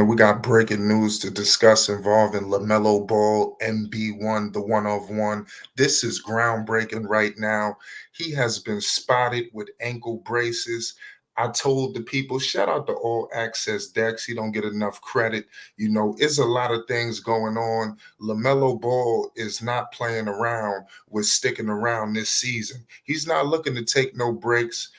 And we got breaking news to discuss involving Lamelo Ball, MB1, the one of one. This is groundbreaking right now. He has been spotted with ankle braces. I told the people, shout out to All Access Decks. He don't get enough credit. It's a lot of things going on. Lamelo Ball is not playing around with sticking around this season. He's not looking to take no breaks,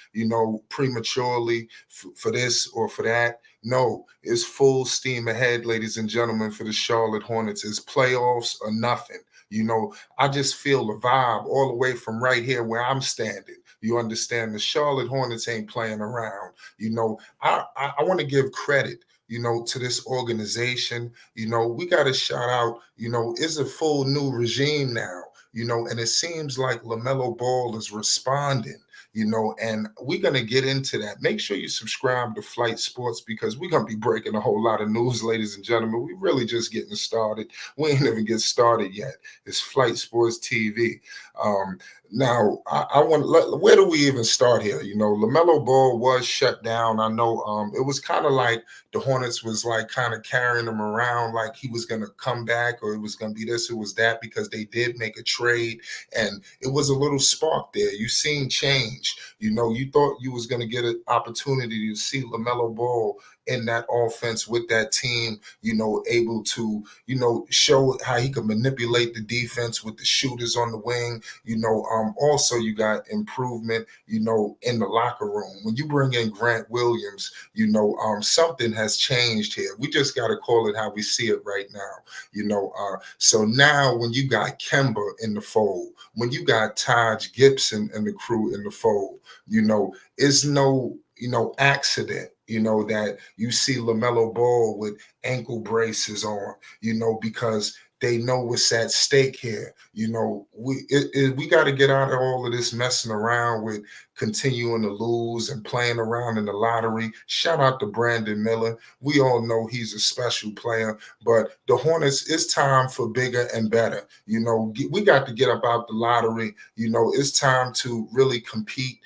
prematurely for this or for that. No, it's full steam ahead, ladies and gentlemen, for the Charlotte Hornets. It's playoffs or nothing. I just feel the vibe all the way from right here where I'm standing. You understand? The Charlotte Hornets ain't playing around. I want to give credit, to this organization. We got to shout out, it's a full new regime now, and it seems like LaMelo Ball is responding. And we're going to get into that. Make sure you subscribe to Flight Sports because we're going to be breaking a whole lot of news, ladies and gentlemen. We really just getting started. We ain't even get started yet. It's Flight Sports TV. Um, Now, I want. Where do we even start here? Lamelo Ball was shut down. I know. It was kind of like the Hornets was like kind of carrying him around, like he was going to come back or it was going to be this, it was that, because they did make a trade, and it was a little spark there. You seen change. You thought you was going to get an opportunity to see Lamelo Ball in that offense with that team. Able to show how he could manipulate the defense with the shooters on the wing. Also you got improvement, in the locker room. When you bring in Grant Williams, something has changed here. We just got to call it how we see it right now. So now when you got Kemba in the fold, when you got Taj Gibson and the crew in the fold, it's no, accident, that you see LaMelo Ball with ankle braces on, because they know what's at stake here. We got to get out of all of this messing around with continuing to lose and playing around in the lottery. Shout out to Brandon Miller. We all know he's a special player, but the Hornets, it's time for bigger and better. We got to get up out the lottery. It's time to really compete.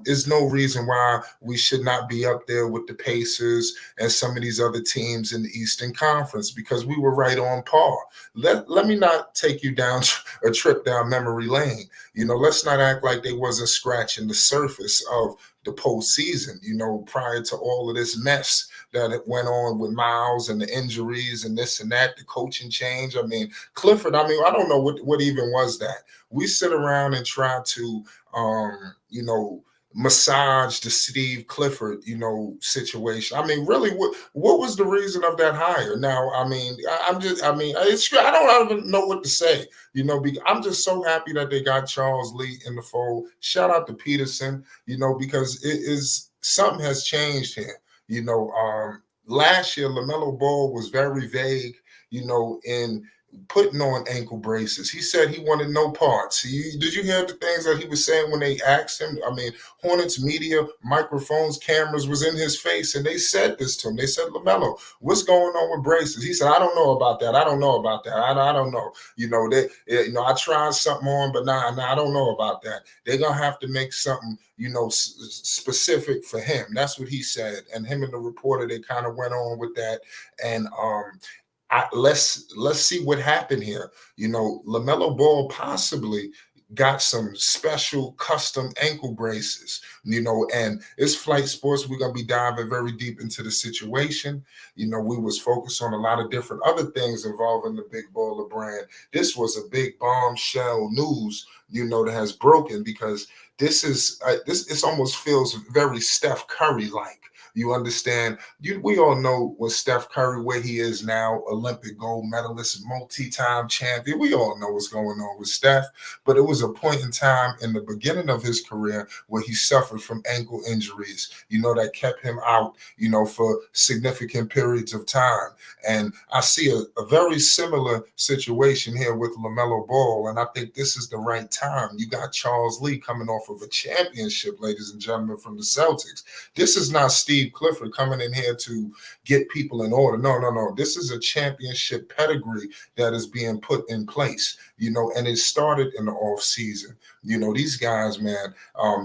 There's no reason why we should not be up there with the Pacers and some of these other teams in the Eastern Conference, because we were right on par. Let me not take you down a trip down memory lane. Let's not act like they wasn't scratching the surface of the postseason, prior to all of this mess that it went on with Miles and the injuries and this and that, the coaching change. I mean, Clifford, I don't know what even was that. We sit around and try to, massage the Steve Clifford, situation. I mean, really, what was the reason of that hire? Now, I don't even know what to say, because I'm just so happy that they got Charles Lee in the fold. Shout out to Peterson, because it is something has changed here. Last year, LaMelo Ball was very vague, in putting on ankle braces. He said he wanted no parts. Did you hear the things that he was saying when they asked him? I mean, Hornets media, microphones, cameras was in his face, and they said this to him. They said, LaMelo, what's going on with braces? He said, I don't know about that. I don't know about that. I don't know. I tried something on, but nah, I don't know about that. They're going to have to make something, specific for him. That's what he said. And him and the reporter, they kind of went on with that. And let's see what happened here. LaMelo Ball possibly got some special custom ankle braces, and it's Flight Sports. We're going to be diving very deep into the situation. We was focused on a lot of different other things involving the Big Baller brand. This was a big bombshell news, that has broken, because this almost feels very Steph Curry like. You understand? We all know what Steph Curry, where he is now, Olympic gold medalist, multi-time champion. We all know what's going on with Steph. But it was a point in time in the beginning of his career where he suffered from ankle injuries, that kept him out, for significant periods of time. And I see a very similar situation here with LaMelo Ball. And I think this is the right time. You got Charles Lee coming off of a championship, ladies and gentlemen, from the Celtics. This is not Steve Clifford coming in here to get people in order. No. This is a championship pedigree that is being put in place, and it started in the off season. These guys, man,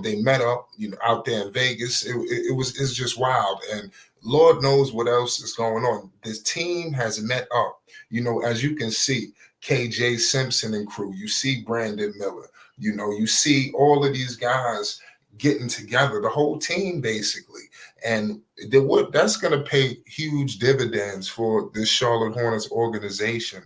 they met up, out there in Vegas. It's just wild. And Lord knows what else is going on. This team has met up. As you can see, KJ Simpson and crew, you see Brandon Miller, you see all of these guys getting together, the whole team basically. And that's going to pay huge dividends for this Charlotte Hornets organization.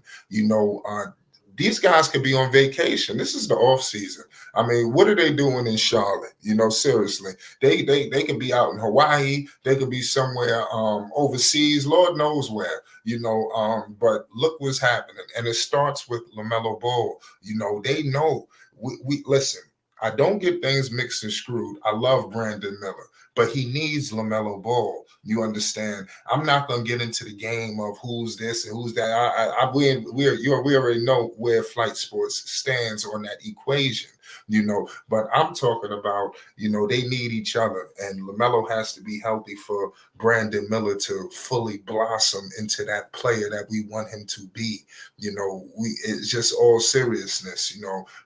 These guys could be on vacation. This is the off season. I mean, what are they doing in Charlotte? Seriously, they could be out in Hawaii. They could be somewhere overseas. Lord knows where. But look what's happening, and it starts with Lamelo Ball. They know. We listen. I don't get things mixed and screwed. I love Brandon Miller, but he needs Lamelo Ball. You understand? I'm not gonna get into the game of who's this and who's that. We already know where Flight Sports stands on that equation. But I'm talking about, they need each other, and Lamelo has to be healthy for Brandon Miller to fully blossom into that player that we want him to be. It's just all seriousness.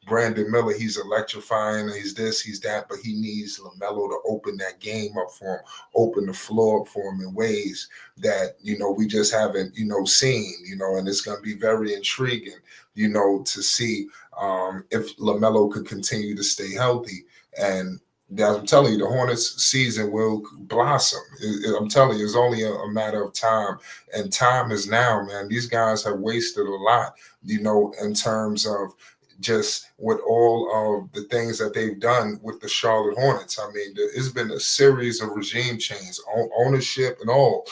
Brandon Miller, he's electrifying, he's this, he's that, but he needs Lamelo to open that game up for him, open the floor up for him in ways that, we just haven't, seen, and it's going to be very intriguing, to see if Lamelo could continue to stay healthy. And I'm telling you, the Hornets season will blossom. I'm telling you, it's only a matter of time. And time is now, man. These guys have wasted a lot, in terms of just with all of the things that they've done with the Charlotte Hornets. I mean, it's been a series of regime change, ownership and all.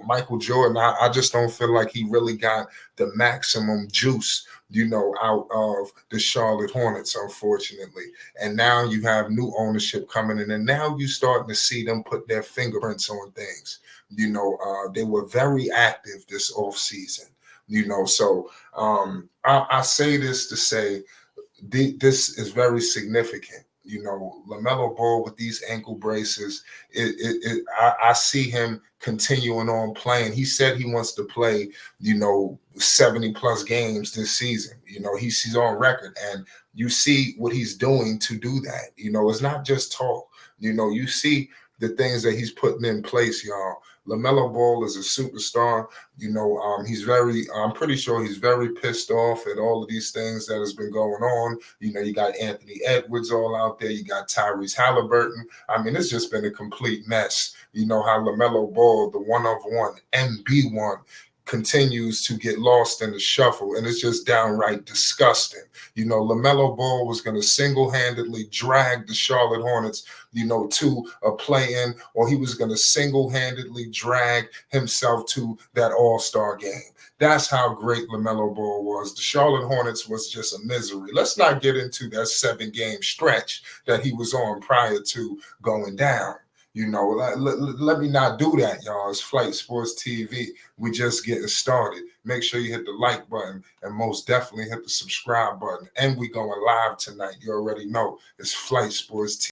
Michael Jordan, I just don't feel like he really got the maximum juice, out of the Charlotte Hornets, unfortunately. And now you have new ownership coming in, and now you're starting to see them put their fingerprints on things. They were very active this offseason. So I say this to say this is very significant. Lamelo Ball with these ankle braces, I see him continuing on playing. He said he wants to play, 70 plus games this season. He's on record, and you see what he's doing to do that. It's not just talk. You see the things that he's putting in place, y'all. Lamelo Ball is a superstar. I'm pretty sure he's very pissed off at all of these things that has been going on. You got Anthony Edwards all out there. You got Tyrese Halliburton. I mean, it's just been a complete mess. How Lamelo Ball, the one of one, MB1, continues to get lost in the shuffle, and it's just downright disgusting. Lamelo Ball was going to single-handedly drag the Charlotte Hornets, to a play-in, or he was going to single-handedly drag himself to that All-Star game. That's how great Lamelo Ball was. The Charlotte Hornets was just a misery. Let's not get into that 7-game stretch that he was on prior to going down. Let me not do that, y'all. It's Flight Sports TV. We just getting started. Make sure you hit the like button, and most definitely hit the subscribe button. And we going live tonight. You already know it's Flight Sports TV.